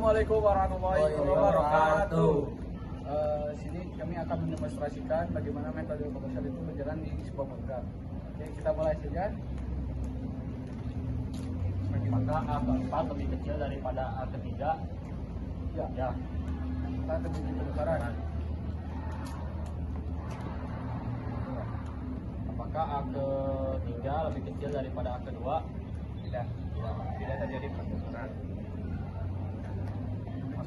Assalamualaikum warahmatullahi wabarakatuh. Sini kami akan mendemonstrasikan bagaimana metode pemeriksaan itu berjalan di sebuah program. Oke, kita mulai saja. Maka A keempat lebih kecil daripada A ketiga. Ya. Kita terjadi penukaran. Apakah A ketiga lebih kecil daripada A kedua? Tidak. Tidak terjadi pertukaran.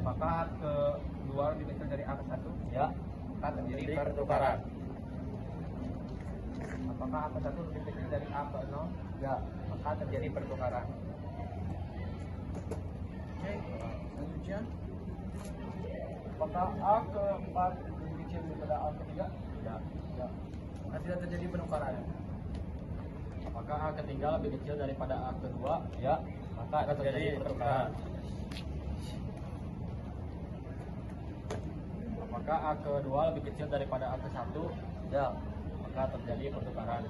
Apakah A kedua lebih kecil dari A ke satu? Ya. Maka terjadi pertukaran. Apakah A ke satu lebih kecil dari A ke 0? Ya. Maka terjadi pertukaran. Oke, selanjutnya. Apakah A keempat lebih kecil daripada A ketiga? Ya. Ya. Maka tidak terjadi penukaran. Apakah A ketiga lebih kecil daripada A kedua? Ya. Maka terjadi pertukaran. Apakah A kedua lebih kecil daripada A ke satu? Ya. Maka terjadi pertukaran.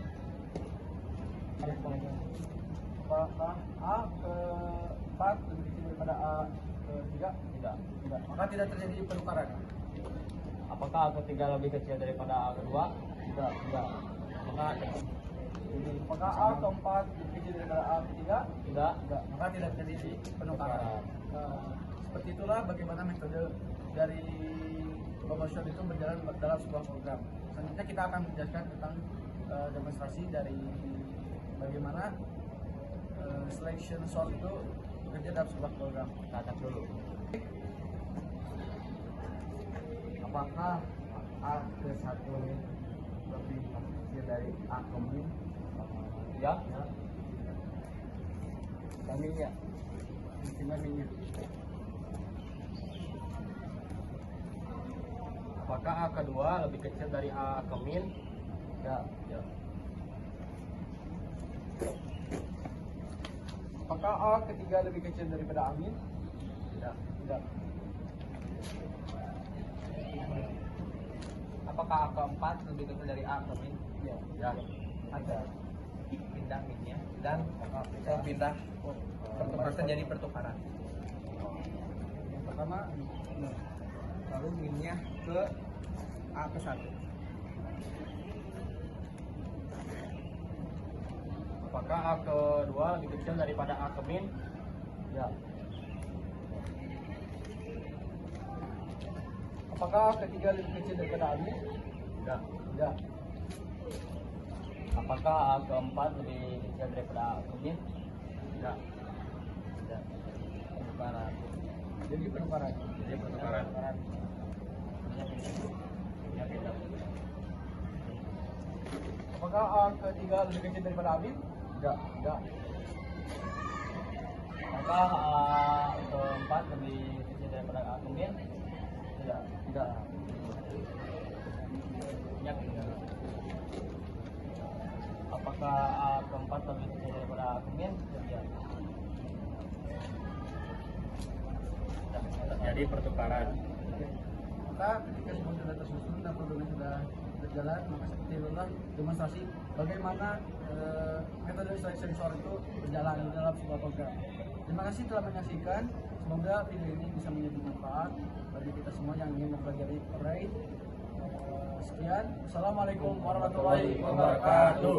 Apakah A keempat lebih kecil daripada A ketiga? Tidak. Tidak. Maka tidak terjadi penukaran. Apakah A ketiga lebih kecil daripada A kedua? Tidak. Tidak. Maka Apakah A keempat lebih kecil daripada A ketiga? tidak. Tidak. Maka tidak terjadi penukaran. Seperti itulah bagaimana metode dari pemeriksaan itu berjalan dalam sebuah program. Selanjutnya kita akan menjelaskan tentang demonstrasi dari bagaimana selection sort itu bekerja dalam sebuah program. Kita cek dulu. Apakah A ke 1 lebih kecil dari A ke min? Ya. Minnya. Istilah minnya. Apakah A kedua lebih kecil dari A ke min? Ya. Ya. Apakah A ketiga lebih kecil daripada amin? Tidak. Tidak. Apakah A keempat lebih kecil dari A ke min? Ya. Ya. Ada. Pindah minnya dan pindah pertukaran terjadi pertukaran. Yang pertama, Lalu minnya ke A ke 1. Apakah A kedua lebih kecil daripada A ke min? ya. Apakah A ketiga lebih kecil daripada amin? Tidak. Tidak. Apakah A keempat lebih kecil daripada A ke min? Tidak. Tidak. Pertukaran. Jadi penukaran. Jadi pertukaran. Minnya pindah. Apakah A ketiga lebih kecil daripada amin? Tidak. Tidak. Apakah A keempat lebih kecil daripada A ke min? Tidak. Tidak. Minyak pindah. Apakah A keempat lebih kecil daripada A ke min? Ya. Jadi pertukaran. Oke. Maka ketika semua sudah tersusun dan programnya sudah berjalan, maka seperti itulah demonstrasi bagaimana metode selection sort itu berjalan dalam sebuah program. Terima kasih telah menyaksikan. Semoga video ini bisa menjadi manfaat bagi kita semua yang ingin mempelajari array. Sekian. Assalamualaikum warahmatullahi wabarakatuh.